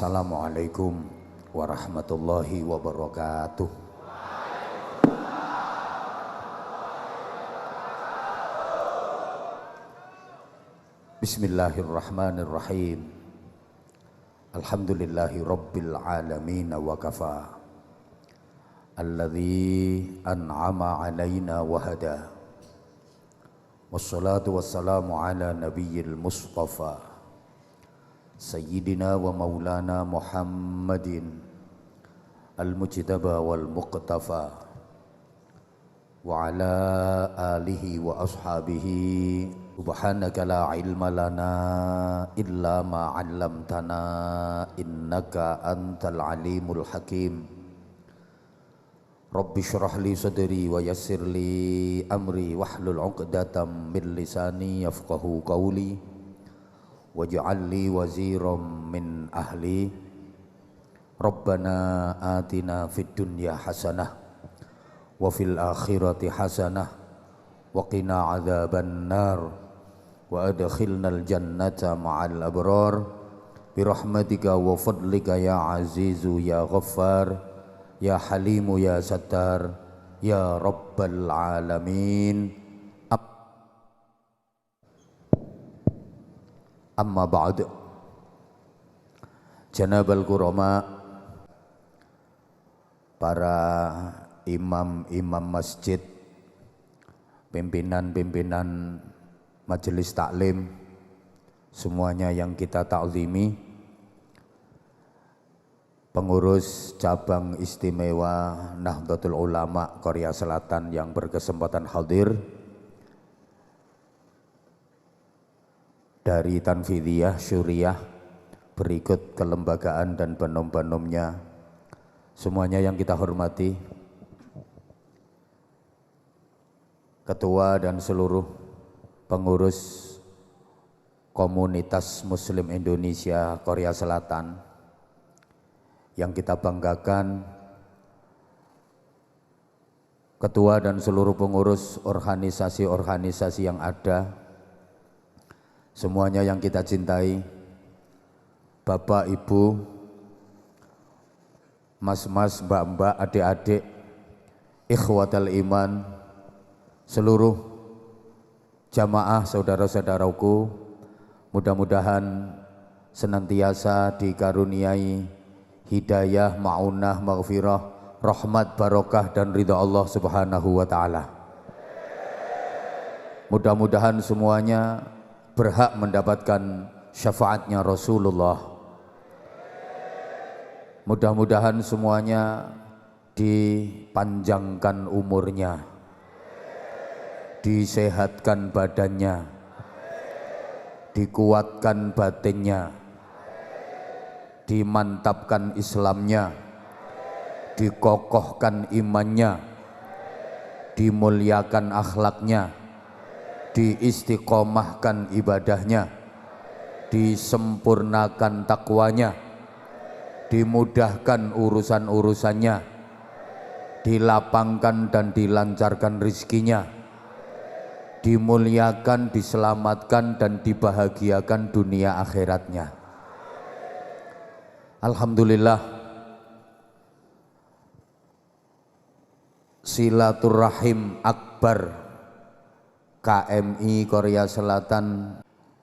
Assalamualaikum warahmatullahi wabarakatuh. Bismillahirrahmanirrahim. Alhamdulillahi rabbil alamin wa kafa. Alladzi an'ama alaina wa hada. Wassalatu wassalamu ala nabiyyil mustafa Sayyidina wa maulana Muhammadin al-mujtaba wal muqtafa wa ala alihi wa ashabihi. Subhanaka la ilma lana illa ma 'allamtana innaka antal alimul hakim. Rabbi shrah li sadri wa yassir li amri wahlul 'uqdatam min lisani yafqahu qawli waj'al li waziran min ahli. Rabbana atina fid dunya hasanah wa fil akhirati hasanah wa qina adzaban nar wa adkhilnal jannata ma'al abrar bi rahmatika wa fadlika ya azizu ya ghaffar ya halimu ya sattar ya rabbal alamin. Amma ba'd. Janabal kurama, para imam-imam masjid, pimpinan-pimpinan majelis taklim, semuanya yang kita ta'zimi, pengurus cabang istimewa Nahdlatul Ulama Korea Selatan yang berkesempatan hadir, dari Tanfidiyah, Syuriah, berikut kelembagaan dan penom-penomnya, semuanya yang kita hormati, ketua dan seluruh pengurus komunitas Muslim Indonesia Korea Selatan yang kita banggakan, ketua dan seluruh pengurus organisasi-organisasi yang ada, semuanya yang kita cintai, Bapak, Ibu, Mas-mas, Mbak-mbak, adik-adik, ikhwatal iman, seluruh jamaah saudara-saudaraku, mudah-mudahan senantiasa dikaruniai hidayah, ma'unah, maghfirah, rahmat, barokah dan ridha Allah Subhanahu wa taala. Mudah-mudahan semuanya berhak mendapatkan syafaatnya Rasulullah. Mudah-mudahan semuanya dipanjangkan umurnya, disehatkan badannya, dikuatkan batinnya, dimantapkan Islamnya, dikokohkan imannya, dimuliakan akhlaknya, diistiqomahkan ibadahnya, disempurnakan takwanya, dimudahkan urusan-urusannya, dilapangkan dan dilancarkan rizkinya, dimuliakan, diselamatkan dan dibahagiakan dunia akhiratnya. Alhamdulillah, silaturahim akbar KMI Korea Selatan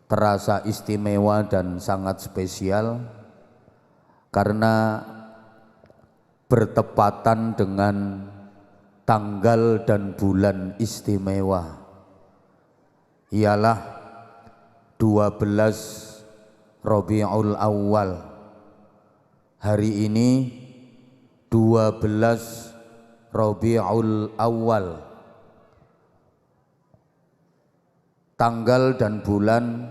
terasa istimewa dan sangat spesial karena bertepatan dengan tanggal dan bulan istimewa, ialah 12 Rabiul Awal. Hari ini 12 Rabiul Awal, tanggal dan bulan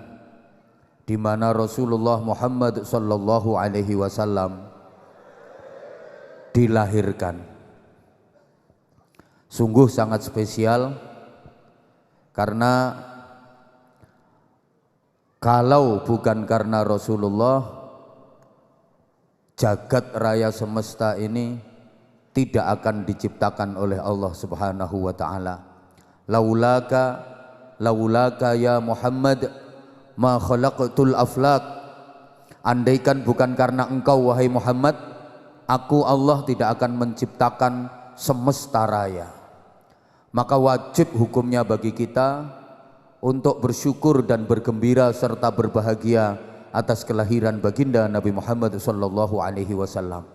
di mana Rasulullah Muhammad sallallahu alaihi wasallam dilahirkan. Sungguh sangat spesial karena kalau bukan karena Rasulullah, jagat raya semesta ini tidak akan diciptakan oleh Allah Subhanahu wa taala. Laulaka ya Muhammad ma khalaqtul aflaq andaikan bukan karena engkau wahai Muhammad, aku Allah tidak akan menciptakan semesta raya. Maka wajib hukumnya bagi kita untuk bersyukur dan bergembira serta berbahagia atas kelahiran baginda Nabi Muhammad sallallahu alaihi wasallam.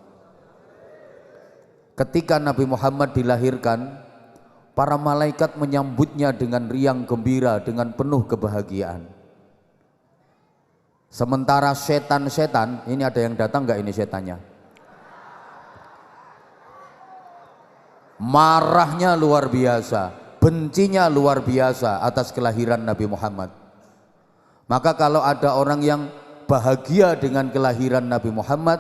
Ketika Nabi Muhammad dilahirkan, para malaikat menyambutnya dengan riang gembira, dengan penuh kebahagiaan. Sementara setan-setan, ini ada yang datang nggak ini setannya? Marahnya luar biasa, bencinya luar biasa atas kelahiran Nabi Muhammad. Maka kalau ada orang yang bahagia dengan kelahiran Nabi Muhammad,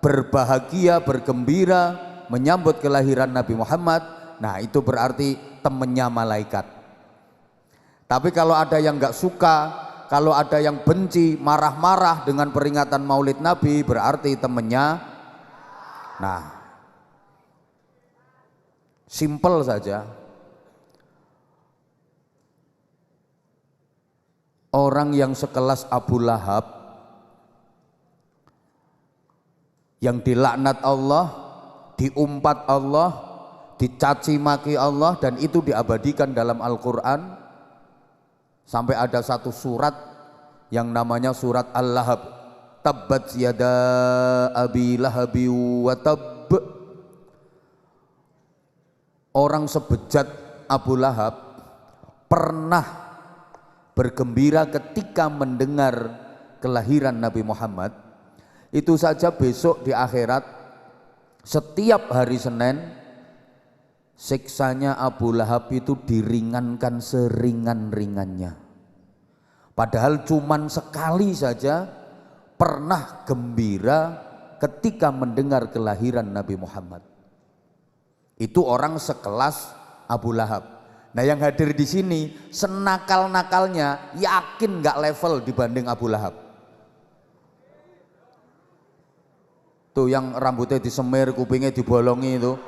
berbahagia, bergembira, menyambut kelahiran Nabi Muhammad, nah itu berarti temannya malaikat. Tapi kalau ada yang nggak suka, kalau ada yang benci, marah-marah dengan peringatan Maulid Nabi, berarti temannya. Nah, simple saja. Orang yang sekelas Abu Lahab, yang dilaknat Allah, diumpat Allah, dicaci maki Allah, dan itu diabadikan dalam Al-Quran. Sampai ada satu surat yang namanya surat Al-Lahab. Tabbat yada abi lahabi wa tab. Orang sebejat Abu Lahab pernah bergembira ketika mendengar kelahiran Nabi Muhammad. Itu saja besok di akhirat, setiap hari Senin, siksanya Abu Lahab itu diringankan seringan-ringannya. Padahal cuman sekali saja pernah gembira ketika mendengar kelahiran Nabi Muhammad. Itu orang sekelas Abu Lahab. Nah, yang hadir di sini senakal-nakalnya yakin nggak level dibanding Abu Lahab. Tuh yang rambutnya disemir, kupingnya dibolongi itu.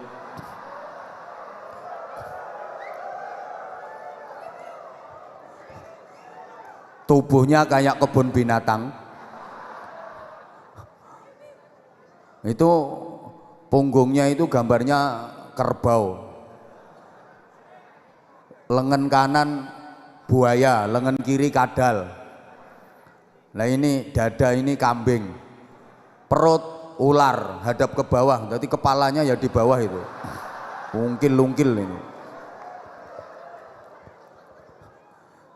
Tubuhnya kayak kebun binatang. Itu punggungnya itu gambarnya kerbau. Lengan kanan buaya, lengan kiri kadal. Nah ini dada ini kambing. Perut ular, hadap ke bawah. Jadi kepalanya ya di bawah itu. Ungkil-ungkil ini.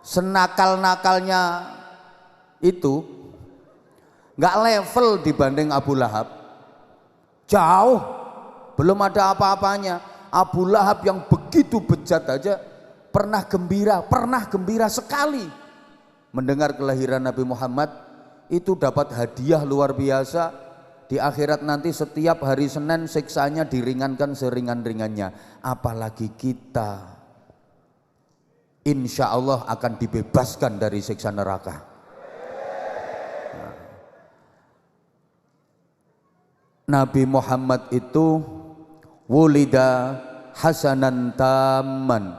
Senakal-nakalnya itu nggak level dibanding Abu Lahab, jauh, belum ada apa-apanya. Abu Lahab yang begitu bejat aja pernah gembira sekali mendengar kelahiran Nabi Muhammad. Itu dapat hadiah luar biasa. Di akhirat nanti setiap hari Senin siksanya diringankan seringan-ringannya. Apalagi kita insya Allah akan dibebaskan dari siksa neraka. Nabi Muhammad itu wulida hasanan tamman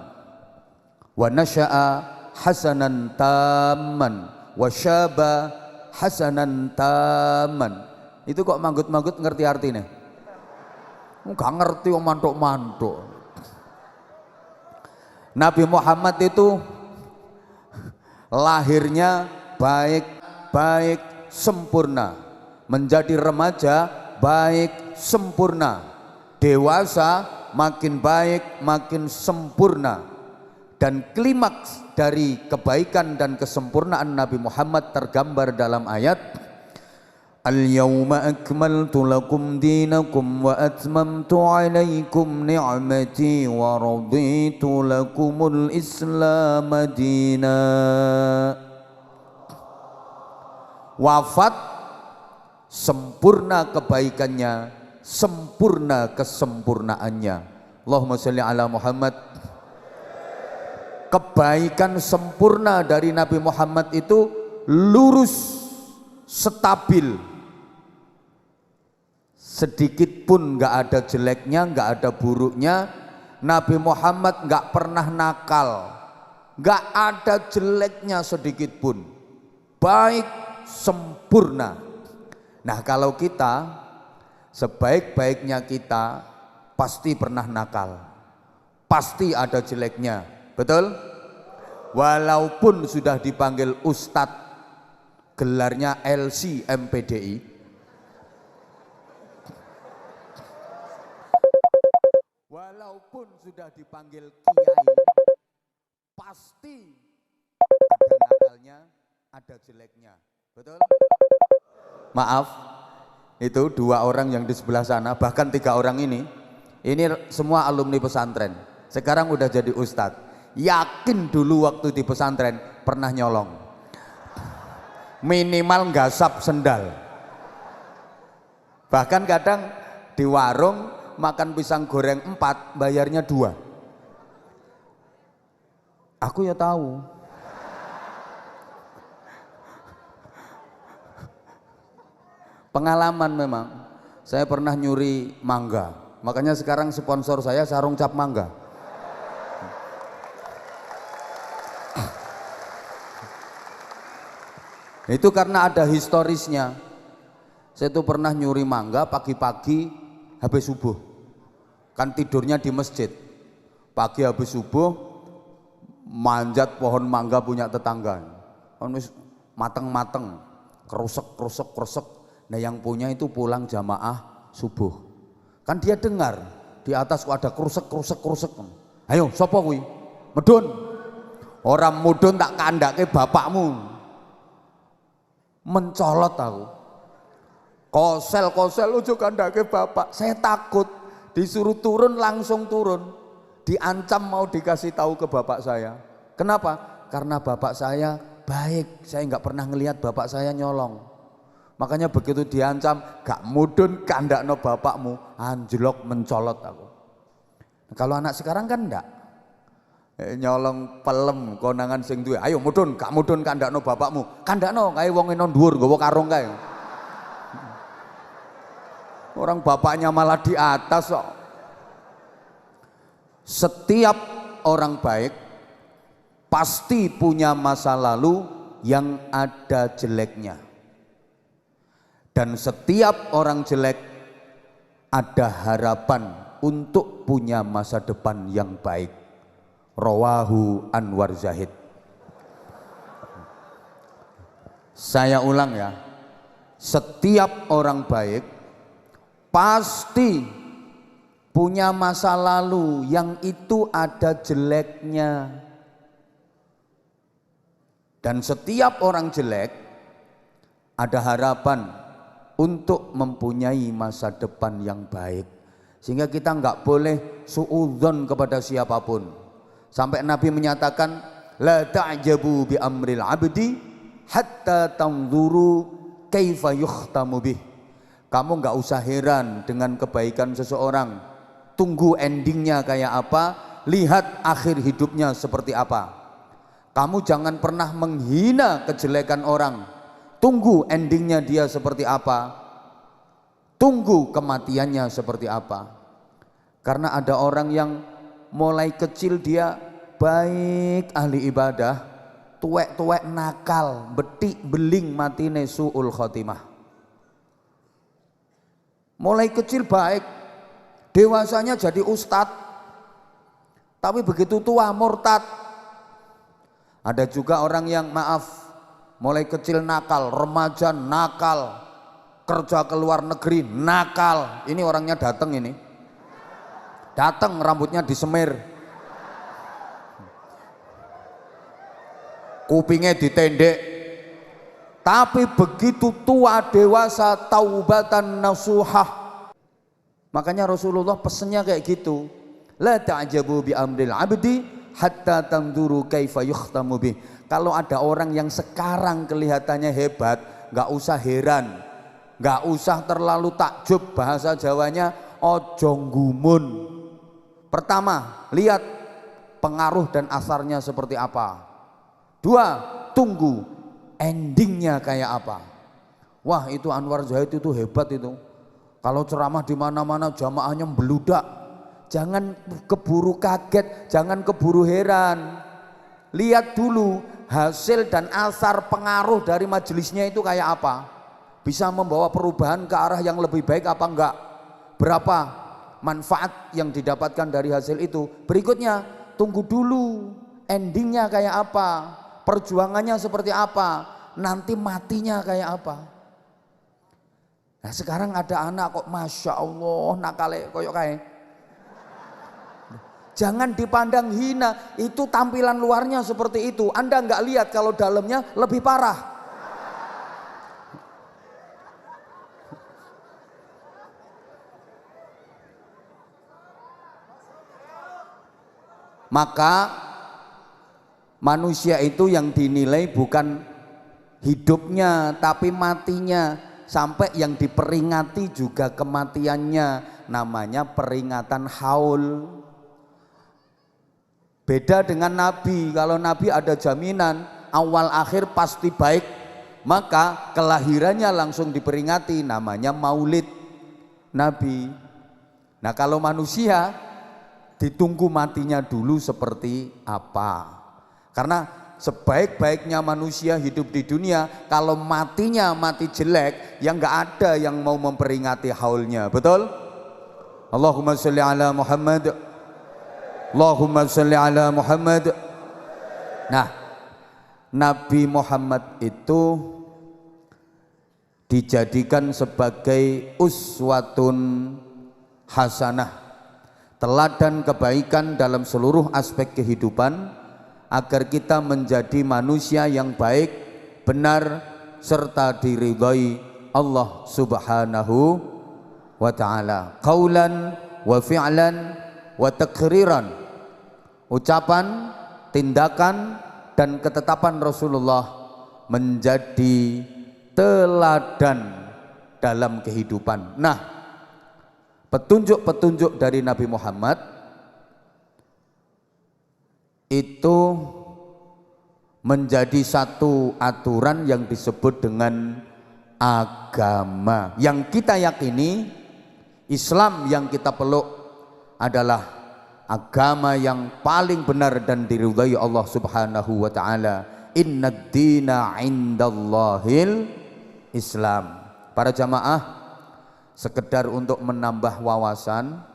wa nasya'a hasanan tamman wa syaba hasanan tamman. Itu kok manggut-manggut ngerti artinya? Enggak ngerti, mantuk-mantuk. Nabi Muhammad itu lahirnya baik sempurna, menjadi remaja baik sempurna, dewasa makin baik makin sempurna. Dan klimaks dari kebaikan dan kesempurnaan Nabi Muhammad tergambar dalam ayat Al-yawma akmaltu lakum dinakum wa atmamtu alaikum ni'mati wa raditu lakumul islam dina. Wafat sempurna kebaikannya, sempurna kesempurnaannya. Allahumma sholli ala Muhammad. Kebaikan sempurna dari Nabi Muhammad itu lurus, stabil, sedikit pun nggak ada jeleknya, nggak ada buruknya. Nabi Muhammad nggak pernah nakal, nggak ada jeleknya sedikit pun, baik sempurna. Nah kalau kita, sebaik-baiknya kita pasti pernah nakal, pasti ada jeleknya, betul? Walaupun sudah dipanggil Ustadz, gelarnya LC MPDI, walaupun sudah dipanggil Kiai, pasti ada nakalnya, ada jeleknya, betul? Maaf, itu 2 orang yang di sebelah sana, bahkan 3 orang ini semua alumni pesantren, sekarang udah jadi ustadz. Yakin dulu waktu di pesantren pernah nyolong, minimal nggak sendal. Bahkan kadang di warung makan pisang goreng 4 bayarnya 2. Aku ya tahu. Pengalaman memang. Saya pernah nyuri mangga, makanya sekarang sponsor saya sarung cap mangga. Itu karena ada historisnya. Saya tuh pernah nyuri mangga pagi-pagi habis subuh. Kan tidurnya di masjid. Pagi habis subuh manjat pohon mangga punya tetangga. Mateng-mateng, kerusek. Nah yang punya itu pulang jamaah subuh. Kan dia dengar di atas kok ada kerusek. Ayo sopo kuwi? Medun. Orang mudun tak kandake bapakmu. Mencolot aku. Kosel ojo kandake bapak. Saya takut disuruh turun langsung turun. Diancam mau dikasih tahu ke bapak saya. Kenapa? Karena bapak saya baik. Saya nggak pernah ngelihat bapak saya nyolong. Makanya begitu diancam, gak mudun kandakno bapakmu, anjlok mencolot aku. Nah, kalau anak sekarang kan enggak. Nyolong pelem konangan sing duwe. Ayo mudun, gak mudun kandakno bapakmu. Kandakno kae wong enon dhuwur nggawa karung kae. Orang bapaknya malah di atas kok. Setiap orang baik pasti punya masa lalu yang ada jeleknya. Dan setiap orang jelek ada harapan untuk punya masa depan yang baik. Rawahu Anwar Zahid. Saya ulang ya, setiap orang baik pasti punya masa lalu yang itu ada jeleknya. Dan setiap orang jelek ada harapan untuk mempunyai masa depan yang baik. Sehingga kita nggak boleh suudzon kepada siapapun. Sampai Nabi menyatakan, la ta'jabu bi amril abdi hatta tanzuru kaifa yukhtamu bih. Kamu nggak usah heran dengan kebaikan seseorang. Tunggu endingnya kayak apa, lihat akhir hidupnya seperti apa. Kamu jangan pernah menghina kejelekan orang. Tunggu endingnya dia seperti apa, tunggu kematiannya seperti apa. Karena ada orang yang mulai kecil dia baik, ahli ibadah, tuwek-tuwek nakal, betik beling matine su'ul khotimah. Mulai kecil baik, dewasanya jadi ustadz, tapi begitu tua murtad. Ada juga orang yang maaf, mulai kecil nakal, remaja nakal, kerja ke luar negeri nakal. Ini orangnya datang ini. Datang rambutnya disemir. Kupingnya ditendek. Tapi begitu tua dewasa taubatan nasuhah. Makanya Rasulullah pesennya kayak gitu. La ta'jabu bi amril abdi hatta tanzuru kaifa yukhtamu bih. Kalau ada orang yang sekarang kelihatannya hebat, nggak usah heran, nggak usah terlalu takjub. Bahasa Jawanya ojo nggumun. Pertama, lihat pengaruh dan asarnya seperti apa. 2, tunggu endingnya kayak apa. Wah, itu Anwar Zahid itu hebat itu. Kalau ceramah di mana-mana jamaahnya beludak. Jangan keburu kaget, jangan keburu heran. Lihat dulu hasil dan asar pengaruh dari majelisnya itu kayak apa. Bisa membawa perubahan ke arah yang lebih baik apa enggak? Berapa manfaat yang didapatkan dari hasil itu? Berikutnya, tunggu dulu endingnya kayak apa, perjuangannya seperti apa, nanti matinya kayak apa. Nah sekarang ada anak kok Masya Allah nakale koyok kayak. Jangan dipandang hina, itu tampilan luarnya seperti itu. Anda nggak lihat kalau dalamnya lebih parah. Maka manusia itu yang dinilai bukan hidupnya tapi matinya. Sampai yang diperingati juga kematiannya, namanya peringatan haul. Beda dengan Nabi, kalau Nabi ada jaminan awal akhir pasti baik, maka kelahirannya langsung diperingati, namanya maulid Nabi. Nah kalau manusia ditunggu matinya dulu seperti apa, karena sebaik-baiknya manusia hidup di dunia, kalau matinya mati jelek, yang nggak ada yang mau memperingati haulnya, betul? Allahumma sholli ala Muhammad, Allahumma sholli ala Muhammad. Nah, Nabi Muhammad itu dijadikan sebagai uswatun hasanah, teladan kebaikan dalam seluruh aspek kehidupan, agar kita menjadi manusia yang baik, benar, serta diridhai Allah Subhanahu wa ta'ala. Qaulan wa fi'lan wa takriran, ucapan, tindakan, dan ketetapan Rasulullah menjadi teladan dalam kehidupan. Nah, petunjuk-petunjuk dari Nabi Muhammad itu menjadi satu aturan yang disebut dengan agama. Yang kita yakini, Islam yang kita peluk adalah agama yang paling benar dan diridhai Allah Subhanahu wa ta'ala. Innad dina indallahil Islam. Para jamaah, sekedar untuk menambah wawasan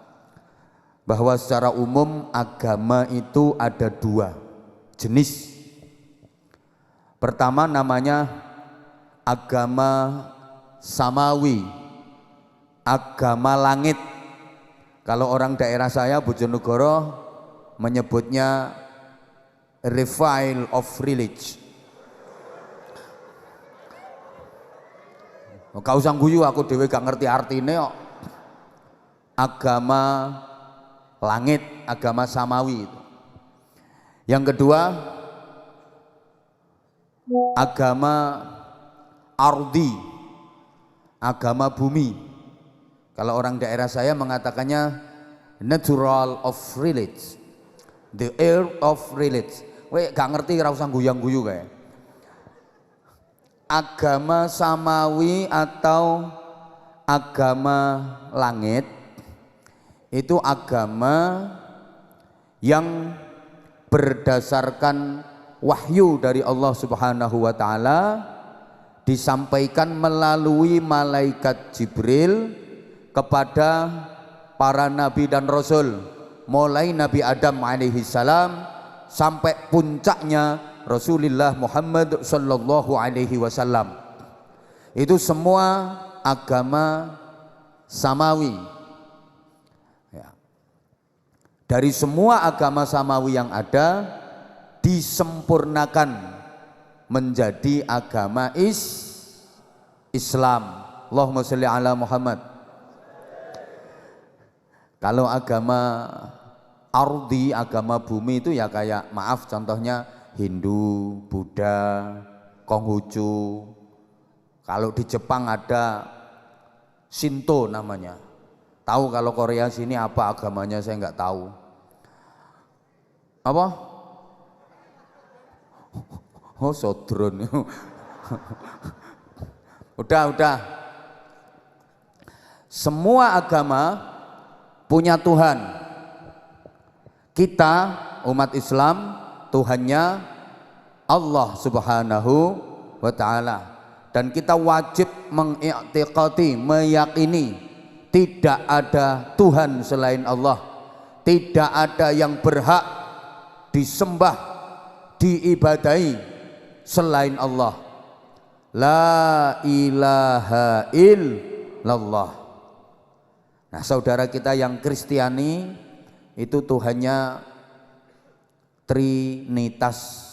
bahwa secara umum agama itu ada dua jenis. Pertama namanya agama samawi, agama langit. Kalau orang daerah saya Bojonegoro menyebutnya revival of religion. Kau usah guyu, aku dhewe gak ngerti artinya kok. Agama langit, agama samawi itu. Yang kedua agama ardi, agama bumi. Kalau orang daerah saya mengatakannya natural of religion, the air of religion. Weh gak ngerti, ora usah guyang-guyu kayak. Agama samawi atau agama langit itu agama yang berdasarkan wahyu dari Allah Subhanahu wa ta'ala, disampaikan melalui malaikat Jibril kepada para nabi dan rasul, mulai Nabi Adam alaihi salam sampai puncaknya Rasulullah Muhammad sallallahu alaihi wasallam. Itu semua agama samawi. Dari semua agama samawi yang ada disempurnakan menjadi agama Islam. Allahumma sholli ala Muhammad. Kalau agama ardi, agama bumi itu ya kayak, maaf contohnya Hindu, Buddha, Konghucu. Kalau di Jepang ada Shinto namanya. Tahu kalau Korea sini apa agamanya saya nggak tahu. Apa? Oh sodron. Udah. Semua agama punya Tuhan. Kita umat Islam Tuhannya Allah Subhanahu wa ta'ala. dan kita wajib mengiktikati, meyakini tidak ada Tuhan selain Allah, tidak ada yang berhak disembah, diibadahi selain Allah. La ilaha illallah. Nah, saudara kita yang Kristiani itu Tuhannya Trinitas.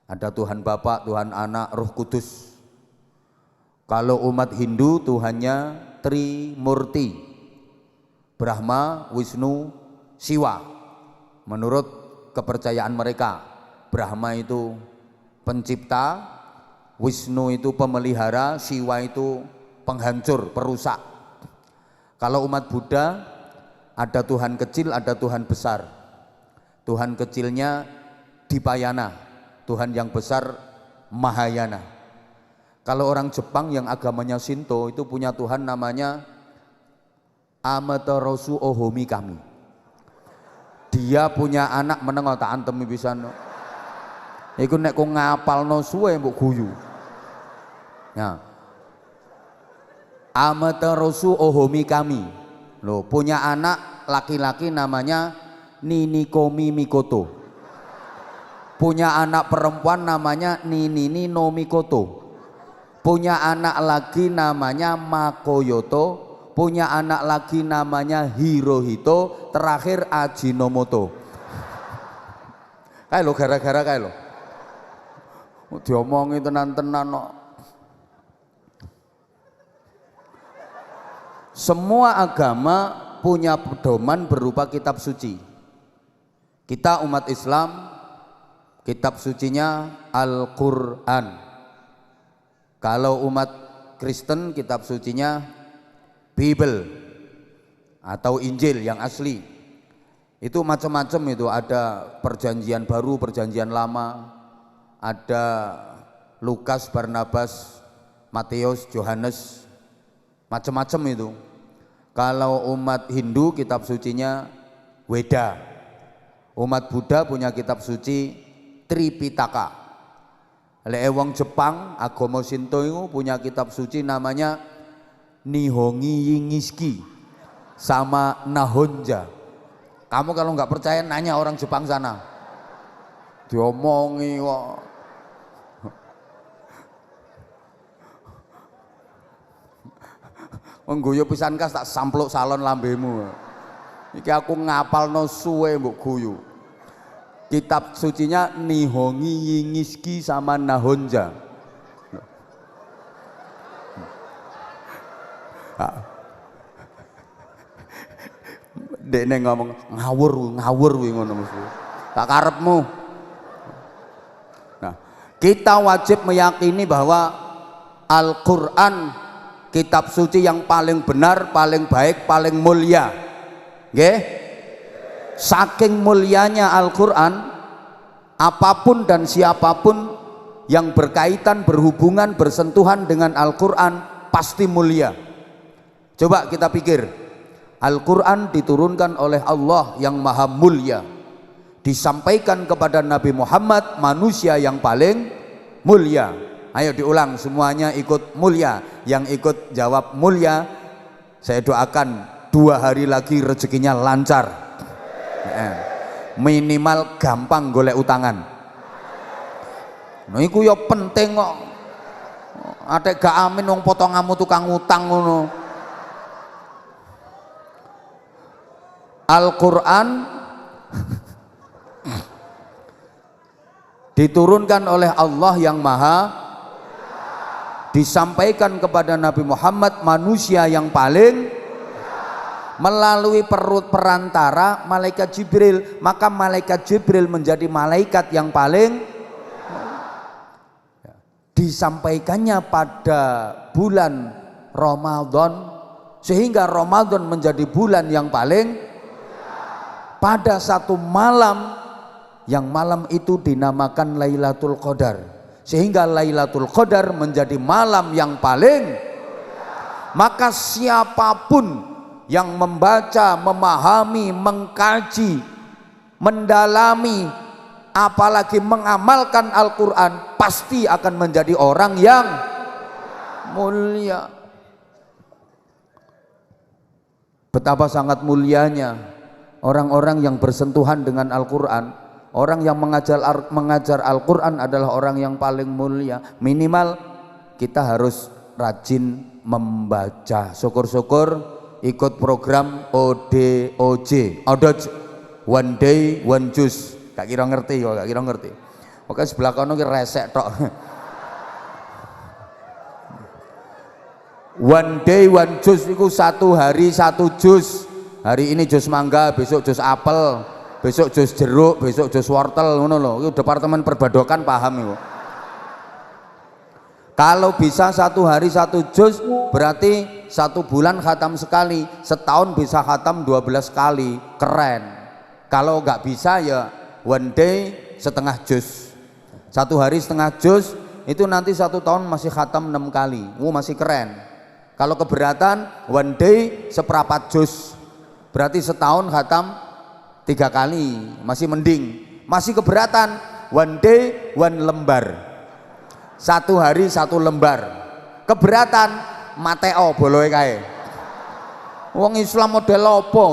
Ada Tuhan Bapa, Tuhan Anak, Roh Kudus. Kalau umat Hindu Tuhannya Trimurti, Brahma, Wisnu, Siwa. Menurut kepercayaan mereka, Brahma itu pencipta, Wisnu itu pemelihara, Siwa itu penghancur, perusak. Kalau umat Buddha ada Tuhan kecil, ada Tuhan besar. Tuhan kecilnya Dipayana, Tuhan yang besar Mahayana. Kalau orang Jepang yang agamanya Shinto itu punya Tuhan namanya Amaterasu Ohomi Kami. Dia punya anak menengok tak antemi pisan. Iku nek ku ngapalno suwe mbok guyu. Nah, Amaterasu Ohomi Kami. Loh, punya anak laki-laki namanya Ninikomi Mikoto. Punya anak perempuan namanya Ninini no Mikoto. Punya anak lagi namanya Makoyoto. Punya anak lagi namanya Hirohito. Terakhir Ajinomoto. Kayak lo gara-gara kayak lo diomongi tenan-tenan no. Semua agama punya pedoman berupa kitab suci. Kita umat Islam, kitab sucinya Al-Quran. Kalau umat Kristen, kitab sucinya Bible atau Injil yang asli. Itu macam-macam itu, ada perjanjian baru, perjanjian lama, ada Lukas, Barnabas, Matius, Yohanes, macam-macam itu. Kalau umat Hindu kitab sucinya Weda. Umat Buddha punya kitab suci Tripitaka. Lek wong Jepang agama Shinto itu punya kitab suci namanya Nihongi Yingiski sama Nahonja. Kamu kalau nggak percaya nanya orang Jepang sana. Diomongi kok. Ngguyu pisan kas tak sampluk salon lambemu. Iki aku ngapalno suwe mbok guyu. Kitab sucinya Nihongi Yingiski sama Nahonja. Dekne ngomong ngawur kuwi ngono mesti. Tak karepmu. Nah, kita wajib meyakini bahwa Al-Qur'an kitab suci yang paling benar, paling baik, paling mulia. Nggih? Saking mulianya Al-Quran, apapun dan siapapun yang berkaitan, berhubungan, bersentuhan dengan Al-Quran pasti mulia. Coba kita pikir, Al-Quran diturunkan oleh Allah yang maha mulia, disampaikan kepada Nabi Muhammad, manusia yang paling mulia. Ayo diulang semuanya, ikut mulia. Yang ikut jawab mulia, saya doakan 2 hari lagi rezekinya lancar. Minimal gampang golek utangan. Nah iku ya penting kok. Atek gak amin wong potonganmu tukang utang ngono. Al-Qur'an diturunkan oleh Allah yang maha, disampaikan kepada Nabi Muhammad, manusia yang paling, melalui perut perantara malaikat Jibril. Maka malaikat Jibril menjadi malaikat yang paling, disampaikannya pada bulan Ramadan, sehingga Ramadan menjadi bulan yang paling, pada satu malam yang malam itu dinamakan Lailatul Qadar, sehingga Lailatul Qadar menjadi malam yang paling. Maka siapapun yang membaca, memahami, mengkaji, mendalami, apalagi mengamalkan Al-Quran, pasti akan menjadi orang yang mulia. Betapa sangat mulianya orang-orang yang bersentuhan dengan Al-Quran. Orang yang mengajar Al-Quran adalah orang yang paling mulia. Minimal kita harus rajin membaca. Syukur-syukur ikut program ODOJ, One Day One Juice. Gak kira ngerti kok, gak kira ngerti. Oke, sebelah kono ki resek tok. One Day One Juice itu 1 hari 1 jus. Hari ini jus mangga, besok jus apel, besok jus jeruk, besok jus wortel, ngono lho. Itu departemen perbadokan paham itu. Kalau bisa 1 hari 1 jus, berarti 1 bulan khatam sekali, setahun bisa khatam 12 kali, keren. Kalau nggak bisa ya one day setengah jus, 1 hari setengah jus, itu nanti 1 tahun masih khatam 6 kali, masih keren. Kalau keberatan one day seperempat jus, berarti setahun khatam 3 kali, masih mending. Masih keberatan one day one lembar, 1 hari 1 lembar. Keberatan Mateo boloe kae. Wong Islam model apa?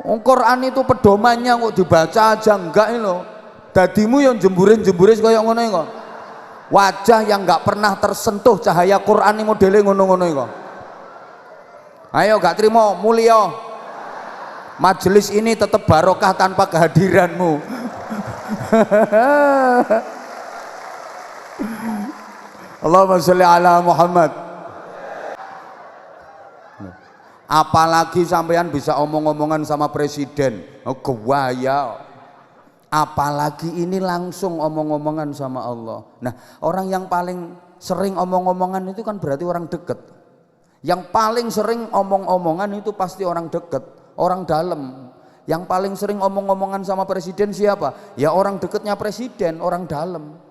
Quran itu pedomannya kok dibaca aja enggak lho. Dadimu yang jemburin-jemburis kaya ngono kok. Wajah yang enggak pernah tersentuh cahaya Quran ini modele ngono-ngono kok. Ayo gak terima mulia. Majelis ini tetap barokah tanpa kehadiranmu. Allahumma sholli ala Muhammad. Apalagi sampean bisa omong-omongan sama presiden, gewaya. Apalagi ini langsung omong-omongan sama Allah. Nah, orang yang paling sering omong-omongan itu kan berarti orang deket. Yang paling sering omong-omongan itu pasti orang deket, orang dalam. Yang paling sering omong-omongan sama presiden siapa? Ya orang deketnya presiden, orang dalam.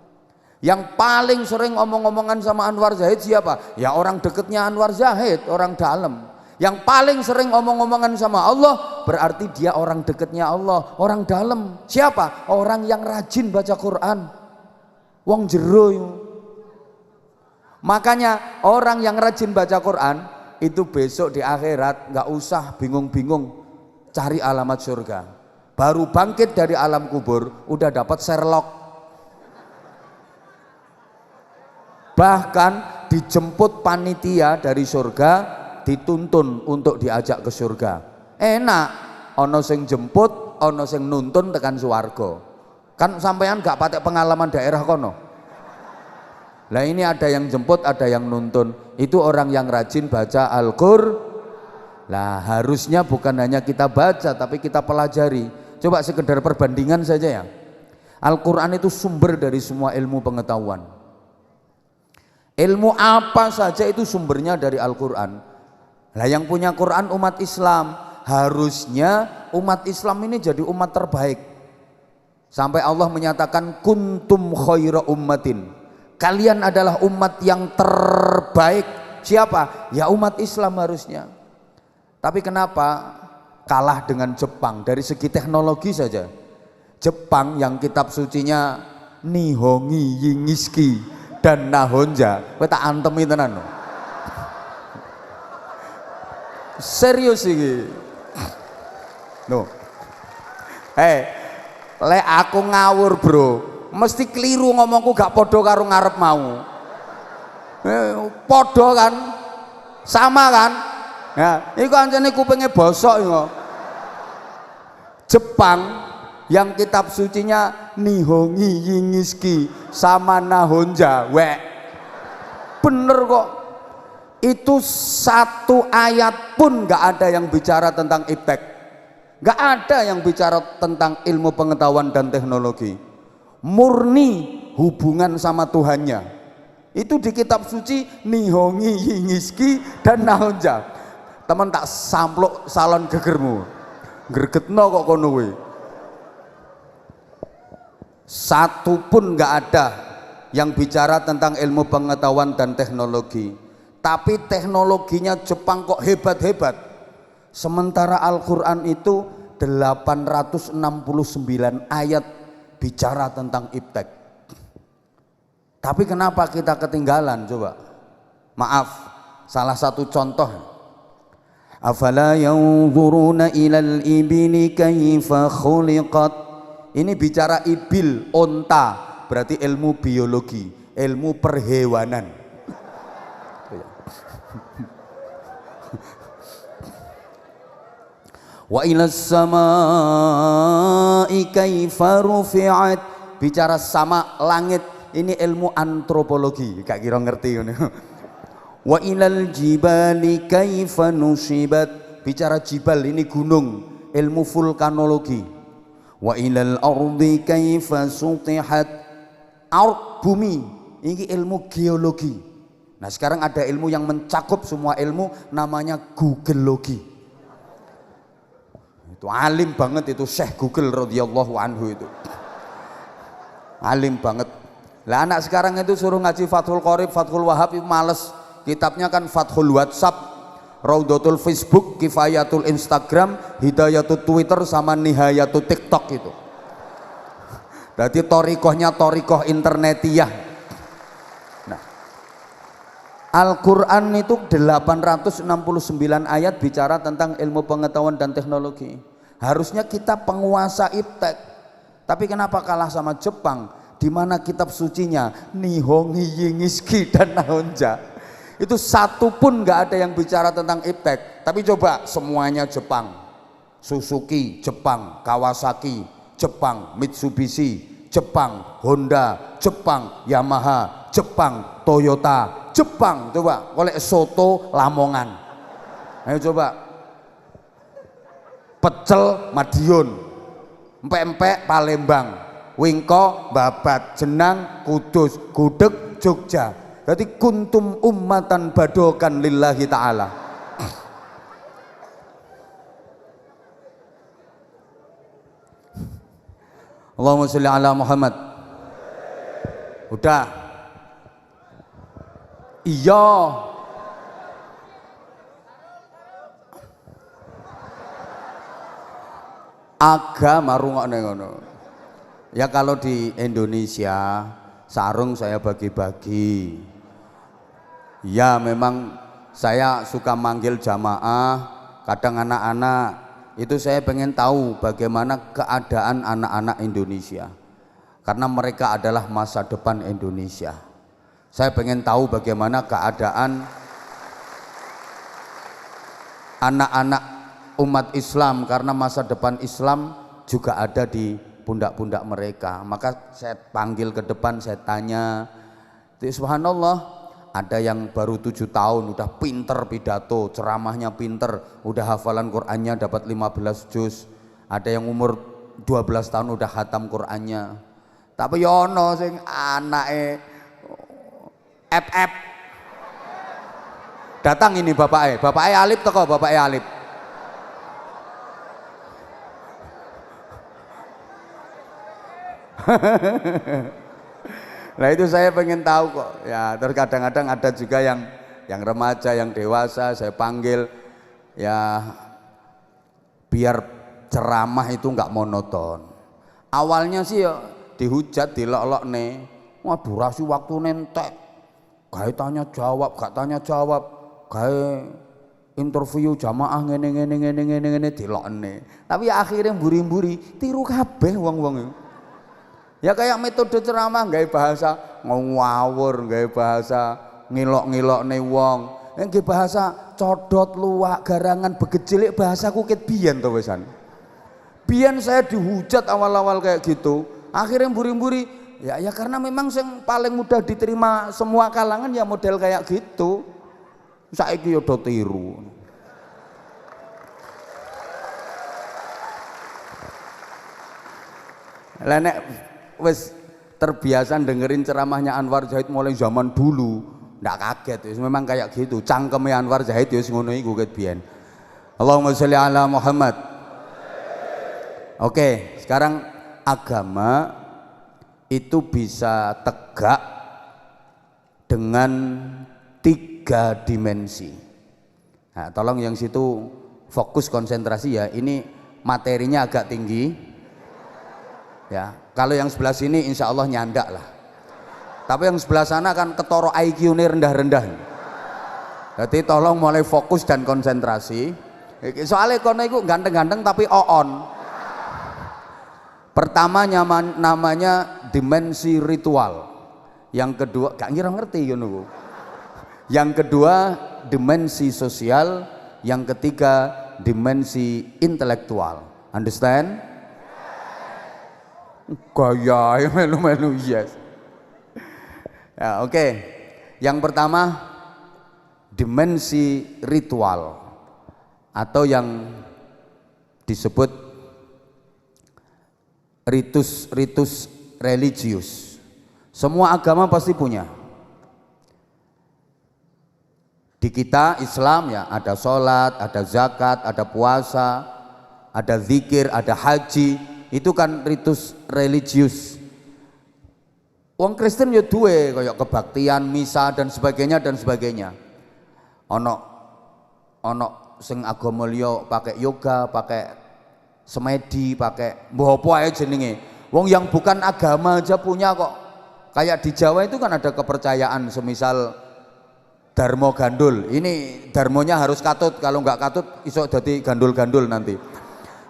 Yang paling sering omong-omongan sama Anwar Zahid siapa? Ya orang deketnya Anwar Zahid, orang dalam. Yang paling sering omong-omongan sama Allah berarti dia orang deketnya Allah, orang dalam. Siapa? Orang yang rajin baca Quran, wong jero. Makanya orang yang rajin baca Quran itu besok di akhirat nggak usah bingung-bingung cari alamat surga. Baru bangkit dari alam kubur udah dapat Sherlock. Bahkan dijemput panitia dari surga, dituntun untuk diajak ke surga. Enak, ono sing jemput, ono sing nuntun tekan swarga. Kan sampean gak patek pengalaman daerah kono. Lah ini ada yang jemput, ada yang nuntun. Itu orang yang rajin baca Al-Qur'an. Lah harusnya bukan hanya kita baca tapi kita pelajari. Coba sekedar perbandingan saja ya. Al-Qur'an itu sumber dari semua ilmu pengetahuan. Ilmu apa saja itu sumbernya dari Al-Qur'an. Lah yang punya Quran umat Islam, harusnya umat Islam ini jadi umat terbaik. Sampai Allah menyatakan kuntum khaira ummatin. Kalian adalah umat yang terbaik. Siapa? Ya umat Islam harusnya. Tapi kenapa kalah dengan Jepang dari segi teknologi saja? Jepang yang kitab sucinya Nihongi Yingiski dan Nahonja, kowe tak antemi tenan lho. Serius iki. No. Lek aku ngawur, Bro, mesti keliru ngomongku gak podo karo ngarep mau. Podo kan? Sama kan? Ya, iku anjene kupinge bosok iku. Jepang yang kitab sucinya Nihongi Yingiski sama Nahonja, wek. Bener kok. Itu 1 ayat pun gak ada yang bicara tentang iptek, gak ada yang bicara tentang ilmu pengetahuan dan teknologi. Murni hubungan sama Tuhannya. Itu di kitab suci Nihongi Yingiski dan Nahonja. Teman tak sampluk salon gegermu, gregetno kok kono kuwi. 1 pun gak ada yang bicara tentang ilmu pengetahuan dan teknologi. Tapi teknologinya Jepang kok hebat-hebat. Sementara Al-Quran itu 869 ayat bicara tentang iptek. Tapi kenapa kita ketinggalan coba? Maaf, salah satu contoh. Afala yanzuruna ilal ibili kaifa khuliqat. Ini bicara ibil, onta, berarti ilmu biologi, ilmu perhewanan. Wa ilas samai kaifa rufi'at, bicara sama langit, ini ilmu antropologi, gak kira ngerti ngono. Wa ilal jibali kaifa nusibat, bicara jibal, ini gunung, ilmu vulkanologi. Wa ilal ardi kaifa sutihat, ard, bumi, ini ilmu geologi. Nah sekarang ada ilmu yang mencakup semua ilmu, namanya Googleologi. Itu alim banget itu Syekh Google radhiyallahu anhu itu. Alim banget. Lah anak sekarang itu suruh ngaji Fathul Qorib, Fathul Wahab itu males. Kitabnya kan Fathul WhatsApp, Raudatul Facebook, Kifayatul Instagram, Hidayatul Twitter sama Nihayatul TikTok itu. Berarti torikohnya torikoh internetiyah. Nah, Al-Quran itu 869 ayat bicara tentang ilmu pengetahuan dan teknologi. Harusnya kita penguasa iptek, tapi kenapa kalah sama Jepang? Di mana kitab sucinya Nihongi Yingiski dan Nahonja itu satu pun nggak ada yang bicara tentang iptek. Tapi coba semuanya Jepang, Suzuki Jepang, Kawasaki Jepang, Mitsubishi Jepang, Honda Jepang, Yamaha Jepang, Toyota Jepang. Coba oleh soto Lamongan, ayo coba pecel Madiun, empek-empek Palembang, wingko Babat, jenang Kudus, gudeg Jogja. Jadi kuntum ummatan badokan lillahi ta'ala. Allahumma sholli ala Muhammad. Udah. Iya. Agama rungokne ngono. Ya kalau di Indonesia sarung saya bagi-bagi. Ya memang saya suka manggil jamaah, kadang anak-anak, itu saya pengen tahu bagaimana keadaan anak-anak Indonesia. Karena mereka adalah masa depan Indonesia. Saya pengen tahu bagaimana keadaan anak-anak umat Islam, karena masa depan Islam juga ada di pundak-pundak mereka. Maka saya panggil ke depan, saya tanya, subhanallah, ada yang baru 7 tahun udah pinter pidato, ceramahnya pinter, udah hafalan Qur'annya dapat 15 juz. Ada yang umur 12 tahun udah khatam Qur'annya. Tapi yono sing anake FF datang ini bapaknya Alip teko, bapaknya Alip. Nah itu saya pengen tahu kok ya. Terus kadang-kadang ada juga yang remaja, yang dewasa saya panggil ya, biar ceramah itu nggak monoton. Awalnya sih ya dihujat, dilolok nih, wah durasi waktu nentek, kayak tanya jawab, gak tanya jawab, kayak interview jamaah ngene dilokne. Tapi ya akhirnya mburi-mburi tiru kabeh wong-wong itu. Ya kayak metode ceramah gaya bahasa ngawur, gaya bahasa ngilok-ngilokne wong. Yang bahasa codot, luwak, garangan, begecilik, bahasa kukit biyen to wesan. Biyen saya dihujat awal-awal kayak gitu. Akhirnya mburi-mburi ya karena memang yang paling mudah diterima semua kalangan ya model kayak gitu. Saiki yo do tiru. Lah nek wis terbiasa dengerin ceramahnya Anwar Zahid mulai zaman dulu, ndak kaget, memang kayak gitu. Cangkeme Anwar Zahid wis ngono iku ket biyen. Allahumma sholli ala Muhammad. Oke, sekarang agama itu bisa tegak dengan 3 dimensi. Nah, tolong yang situ fokus konsentrasi ya. Ini materinya agak tinggi. Ya, kalau yang sebelah sini insya Allah nyandak lah. Tapi yang sebelah sana kan ketoro IQ-nya rendah-rendah. Jadi tolong mulai fokus dan konsentrasi. Soalnya kono itu ganteng-ganteng tapi on. Pertama namanya dimensi ritual. Yang kedua, gak ngerti ngono. Yang kedua dimensi sosial, yang ketiga dimensi intelektual. Understand? Gaya melu-melu yes. Ya, oke. Yang pertama dimensi ritual atau yang disebut ritus religius. Semua agama pasti punya. Di kita Islam ya ada sholat, ada zakat, ada puasa, ada zikir, ada haji. Itu kan ritus religius. Wong Kristen ya duwe kayak kebaktian, misa dan sebagainya. Ono sing agama liya pakai yoga, pakai semedi, pakai mbah apa ae jenenge. Wong yang bukan agama aja punya kok. Kayak di Jawa itu kan ada kepercayaan semisal Darmo gandul. Ini darmonya harus katut, kalau nggak katut iso jadi gandul-gandul nanti.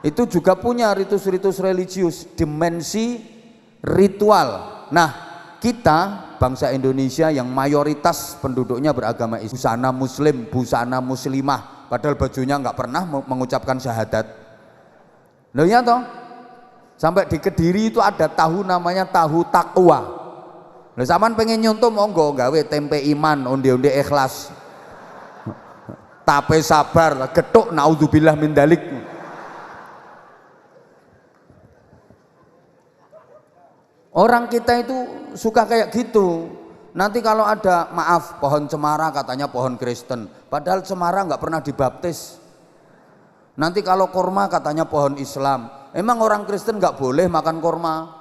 Itu juga punya ritus-ritus religius, dimensi ritual. Nah, kita bangsa Indonesia yang mayoritas penduduknya beragama Islam, busana muslim, busana muslimah, padahal bajunya nggak pernah mengucapkan syahadat. Loh ya toh? Sampai di Kediri itu ada tahu namanya tahu takwa. Loh sampean pengen nyontoh monggo gawe tempe iman, onde-onde ikhlas. Tape sabar, getuk naudzubillah min dalik. Orang kita itu suka kayak gitu. Nanti kalau ada maaf pohon cemara katanya pohon Kristen, padahal cemara nggak pernah dibaptis. Nanti kalau kurma katanya pohon Islam. Emang orang Kristen nggak boleh makan kurma?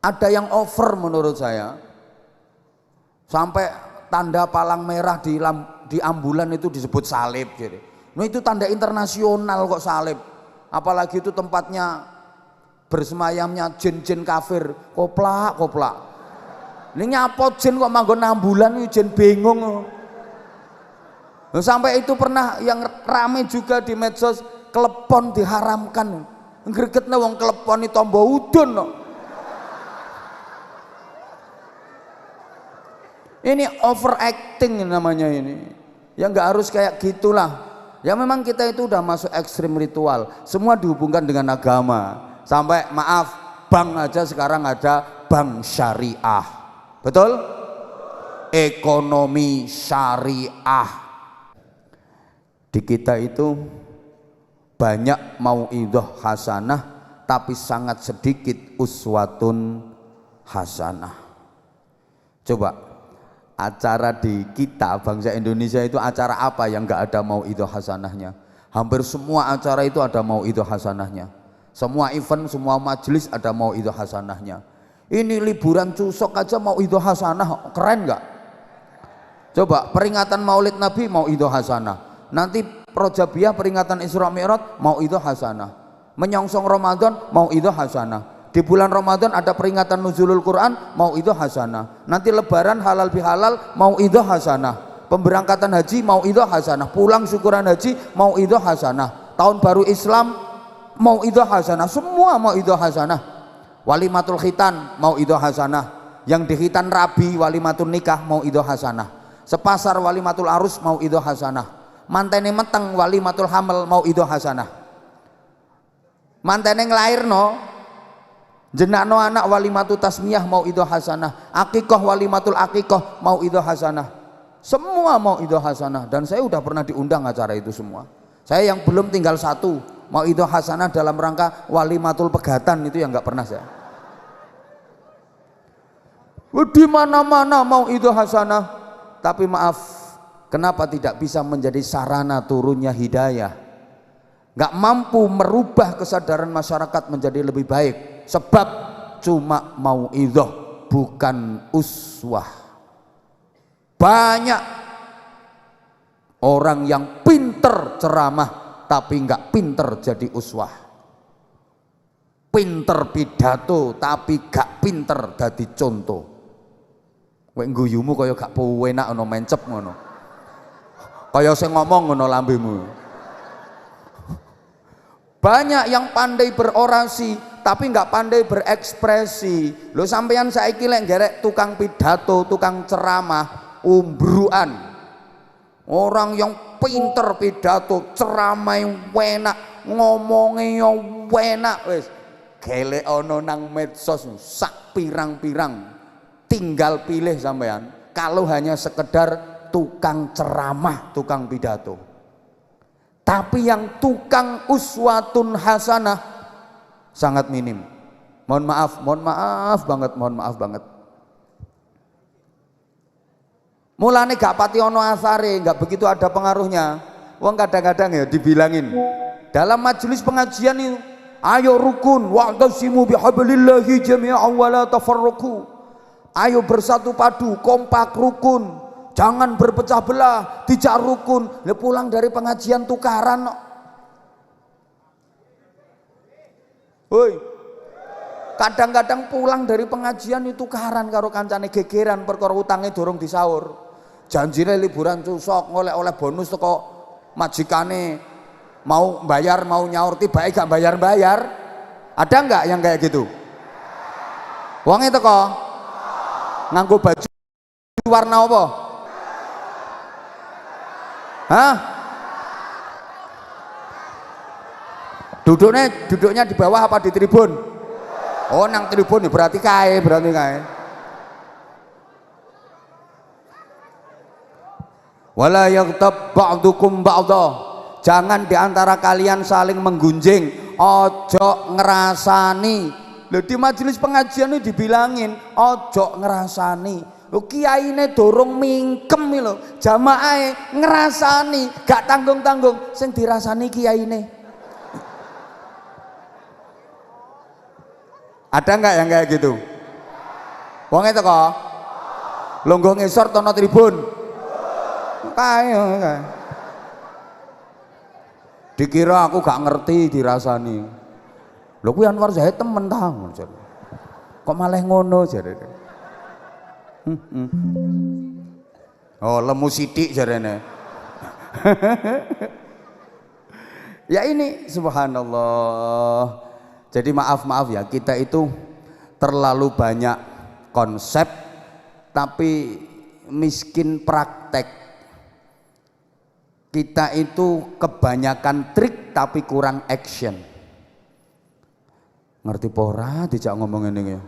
Ada yang over menurut saya. Sampai tanda palang merah di ambulan itu disebut salib gitu. Nah itu tanda internasional kok salib. Apalagi itu tempatnya bersemayamnya jin-jin kafir, koplak. Ini nyapot jin kok manggon ambulan ini jin bingung. Nah, sampai itu pernah yang rame juga di medsos, klepon diharamkan. Ngregetne wong klepon itu tombo udun no. Ini overacting namanya ini. Ya nggak harus kayak gitulah. Ya memang kita itu udah masuk ekstrim ritual. Semua dihubungkan dengan agama. Sampai maaf, bank aja sekarang ada bank syariah. Betul? Ekonomi syariah. Di kita itu banyak mauidhah hasanah tapi sangat sedikit uswatun hasanah. Coba acara di kita bangsa Indonesia itu acara apa yang nggak ada mauidhah hasanahnya? Hampir semua acara itu ada mauidhah hasanahnya. Semua event, semua majelis ada mauidhah hasanahnya. Ini liburan cusok aja mauidhah hasanah, keren nggak? Coba peringatan Maulid Nabi mauidhah hasanah. Nanti Rojabiyah peringatan Isra Mi'raj mauidhah hasanah. Menyongsong Ramadan mauidhah hasanah. Di bulan Ramadan ada peringatan nuzulul Quran mauidhah hasanah. Nanti lebaran halal bihalal mauidhah hasanah. Pemberangkatan haji mauidhah hasanah. Pulang syukuran haji mauidhah hasanah. Tahun baru Islam mauidhah hasanah. Semua mauidhah hasanah. Walimatul khitan mauidhah hasanah. Yang dikhitan rabi walimatul nikah mauidhah hasanah. Sepasar walimatul arus mauidhah hasanah. Mantene meteng walimatul hamil mauidhah hasanah. Mantene nglairno jenakno anak walimatul tasmiyah mauidhah hasanah. Akikah walimatul akikah mauidhah hasanah. Semua mauidhah hasanah. Dan saya udah pernah diundang acara itu semua. Saya yang belum tinggal satu mauidhah hasanah dalam rangka walimatul pegatan itu yang nggak pernah saya. Di mana-mana mauidhah hasanah. Tapi maaf, kenapa tidak bisa menjadi sarana turunnya hidayah? Nggak mampu merubah kesadaran masyarakat menjadi lebih baik. Sebab cuma mauidhah bukan uswah. Banyak orang yang pinter ceramah tapi nggak pinter jadi uswah. Pinter pidato tapi gak pinter jadi contoh. Wek guyumu kaya gak enak ngono mencep ngono. Kaya sing ngomong ngono lambemu. Banyak yang pandai berorasi tapi nggak pandai berekspresi. Lo sampeyan saiki lek ngerek tukang pidato, tukang ceramah, umbruan. Orang yang pinter pidato, ceramah yang enak, ngomongnya yang enak, wes gelek ono nang medsos sak pirang-pirang. Tinggal pilih sampean. Kalau hanya sekedar tukang ceramah, tukang pidato. Tapi yang tukang uswatun hasanah sangat minim. Mohon maaf banget. Mulane gak pati ono asare, gak begitu ada pengaruhnya. Wong kadang-kadang ya dibilangin dalam majelis pengajian itu, ayo rukun, wa'tasimu bihablillahi jami'an wa la tafarraqu. Ayo bersatu padu, kompak, rukun, jangan berpecah belah, tidak rukun. Lah pulang dari pengajian tukaran. Woi, kadang-kadang pulang dari pengajian itu tukaran karo kancane gegeran perkara utange dorong disaur. Janjine liburan cusok, oleh bonus teko majikane, mau bayar mau nyaur tibake gak bayar-bayar. Ada enggak yang kayak gitu? Wonge teko nganggo baju warna apa? Hah? Duduknya di bawah apa di tribun? Oh, nang tribun berarti kae. Wala yaghtab ba'dukum ba'dha. Jangan diantara kalian saling menggunjing, ojo ngerasani. Lho di majelis pengajian itu dibilangin ojo ngerasani. Lho kiyaine dorong mingkem lho, jamaahe ngerasani, gak tanggung-tanggung sing dirasani kiyaine. Ada enggak yang kayak gitu? Wong itu kok longgo ngisor tono tribun. Kae. Dikira aku gak ngerti dirasani. Lho kuwi Anwar Zahid temen ta. Kok malah ngono jare. Oh, lemu sithik jarene. Ya ini subhanallah. Jadi maaf ya, kita itu terlalu banyak konsep tapi miskin praktek. Kita itu kebanyakan trik tapi kurang action. Ngerti pora dijak ngomong ini ya.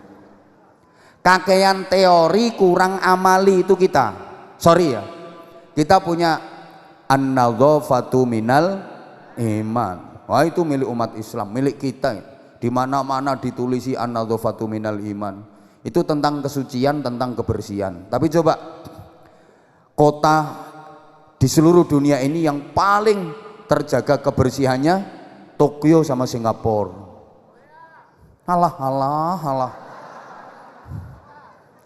Kakean teori kurang amali itu kita. Sorry ya. Kita punya an-nadhafatu minal iman. Wah itu milik umat Islam, milik kita. Di mana-mana ditulisi an-nadhafatu minal iman. Itu tentang kesucian, tentang kebersihan. Tapi coba kota di seluruh dunia ini yang paling terjaga kebersihannya Tokyo sama Singapura. Alah.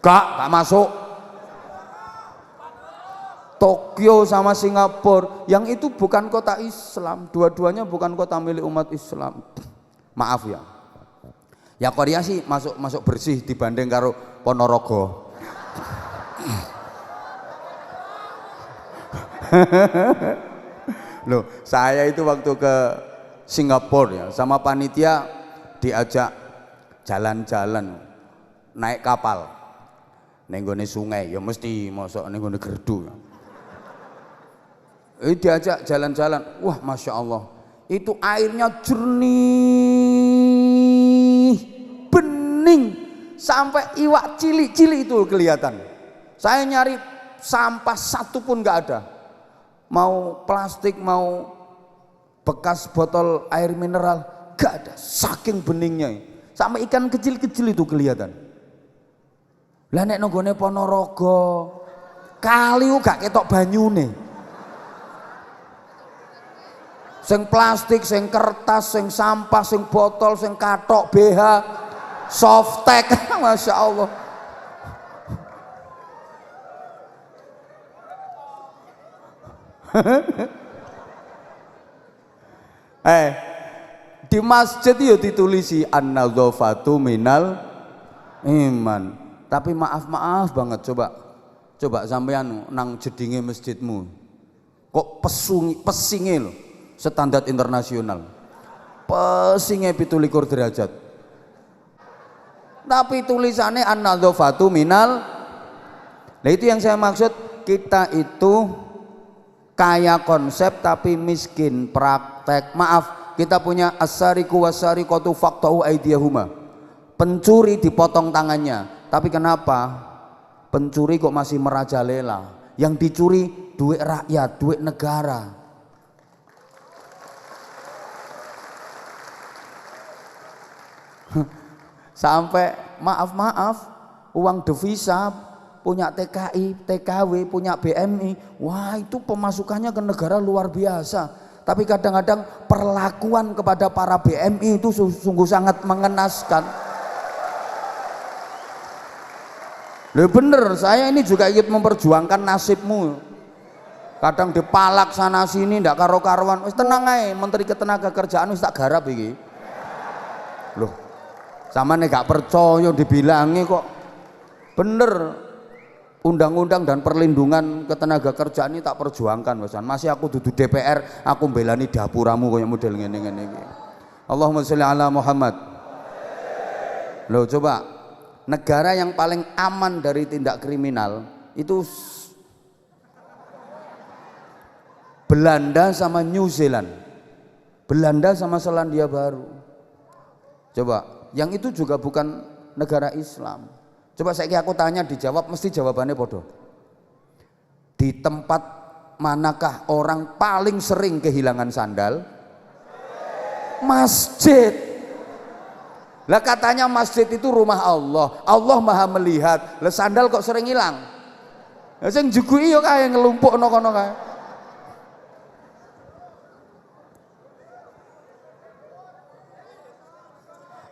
Gak masuk. Tokyo sama Singapura yang itu bukan kota Islam, dua-duanya bukan kota milik umat Islam. Maaf ya. Ya Korea sih masuk bersih dibanding karo Ponorogo. Loh, saya itu waktu ke Singapura ya, sama panitia diajak jalan-jalan naik kapal nenggone sungai, ya mesti mosok nenggone gerdu. Diajak jalan-jalan, wah masya Allah, itu airnya jernih, bening, sampai iwak cili-cili itu kelihatan. Saya nyari sampah satu pun nggak ada. Mau plastik, mau bekas botol air mineral, gak ada, saking beningnya. Sampai ikan kecil-kecil itu kelihatan. Lah nek nonggone Ponorogo, kali gak ketok banyune. Sing plastik, sing kertas, sing sampah, sing botol, sing katok, BH, softtek, masya Allah. Di masjid itu ditulisi an-nadhafatu minal iman. Tapi maaf banget, coba Coba sampean nang jedinge masjidmu, kok pesinge lho, standar internasional. Pesinge 17 derajat. Tapi tulisannya an-nadzafatu minal. Nah itu yang saya maksud, kita itu kaya konsep tapi miskin praktek. Maaf, kita punya as-sariqu was-sariqatu faqta'u aydiyahuma. Pencuri dipotong tangannya. Tapi kenapa? Pencuri kok masih merajalela? Yang dicuri duit rakyat, duit negara. Sampai maaf uang devisa, punya TKI, TKW, punya BMI, wah itu pemasukannya ke negara luar biasa. Tapi kadang-kadang perlakuan kepada para BMI itu sungguh sangat mengenaskan. Loh bener, saya ini juga ikut memperjuangkan nasibmu. Kadang dipalak sana sini ndak karo-karuan. Wis tenang ae, Menteri Ketenagakerjaan wis tak garap iki. Loh, samane gak percaya dibilangi kok. Bener. Undang-undang dan perlindungan ketenagakerjaan ini tak perjuangkan wesan. Masih aku dudu DPR, aku mbelani dapuramu koyo model ngene-ngene iki. Allahumma sholli ala Muhammad. Loh coba, negara yang paling aman dari tindak kriminal itu Belanda sama New Zealand. Belanda sama Selandia Baru. Coba, yang itu juga bukan negara Islam. Coba saya aku tanya dijawab, mesti jawabannya bodoh. Di tempat manakah orang paling sering kehilangan sandal? Masjid. Lah katanya masjid itu rumah Allah, Allah maha melihat. Lah sandal kok sering hilang? Lah sing juguki yo kae ngelumpukno kono kae.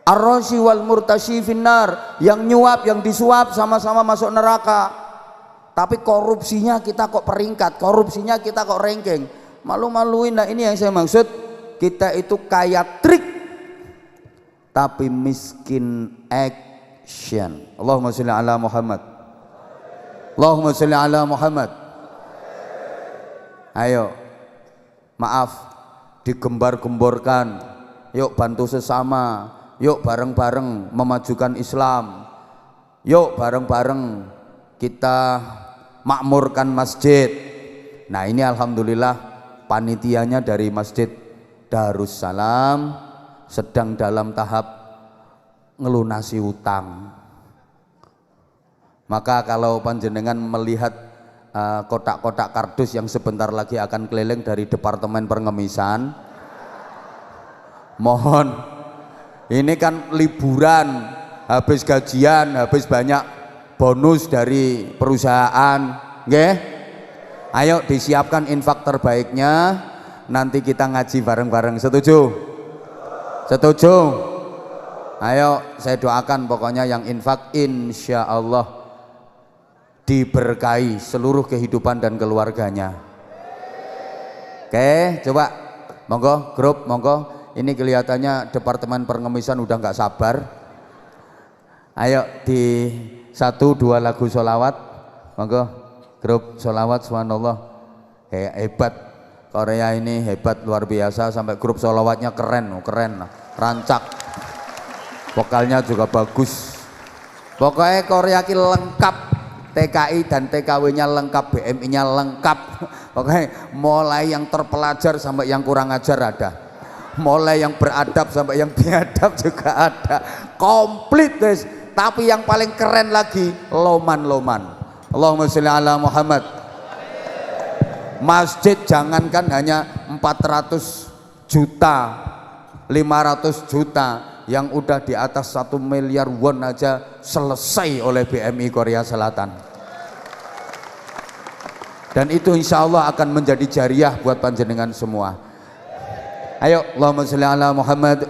Ar-rashi wal murtashi finnar, yang nyuap yang disuap sama-sama masuk neraka. Tapi korupsinya kita kok peringkat, korupsinya kita kok ranking. Malu-maluin. Nah ini yang saya maksud, kita itu kaya trik tapi miskin action. Allahumma sholli ala Muhammad. Allahumma sholli ala Muhammad. Ayo, maaf digembar-gemborkan, yuk bantu sesama, yuk bareng-bareng memajukan Islam, yuk bareng-bareng kita makmurkan masjid. Nah ini alhamdulillah panitianya dari Masjid Darussalam sedang dalam tahap ngelunasi utang. Maka kalau panjenengan melihat kotak-kotak kardus yang sebentar lagi akan keliling dari Departemen Pengemisan, mohon, ini kan liburan, habis gajian, habis banyak bonus dari perusahaan, nggih? Ayo disiapkan infak terbaiknya, nanti kita ngaji bareng-bareng. Setuju? Setuju? Ayo saya doakan pokoknya yang infak insya Allah diberkahi seluruh kehidupan dan keluarganya. Oke, coba monggo grup, monggo. Ini kelihatannya Departemen Pengemisan udah nggak sabar. Ayo di 1-2 lagu sholawat, monggo grup sholawat. Subhanallah, hebat. Korea ini hebat luar biasa, sampai grup sholawatnya keren, rancak, vokalnya juga bagus. Pokoknya Korea ini lengkap, TKI dan TKW-nya lengkap, BMI-nya lengkap. Pokoknya mulai yang terpelajar sampai yang kurang ajar ada, mulai yang beradab sampai yang biadab juga ada, komplit guys. Tapi yang paling keren lagi loman. Allahumma sholli ala Muhammad. Masjid jangankan hanya 400 juta, 500 juta, yang udah di atas 1 miliar won aja selesai oleh BMI Korea Selatan. Dan itu insya Allah akan menjadi jariah buat panjenengan semua. Ayo, Allahumma sholli ala Muhammad.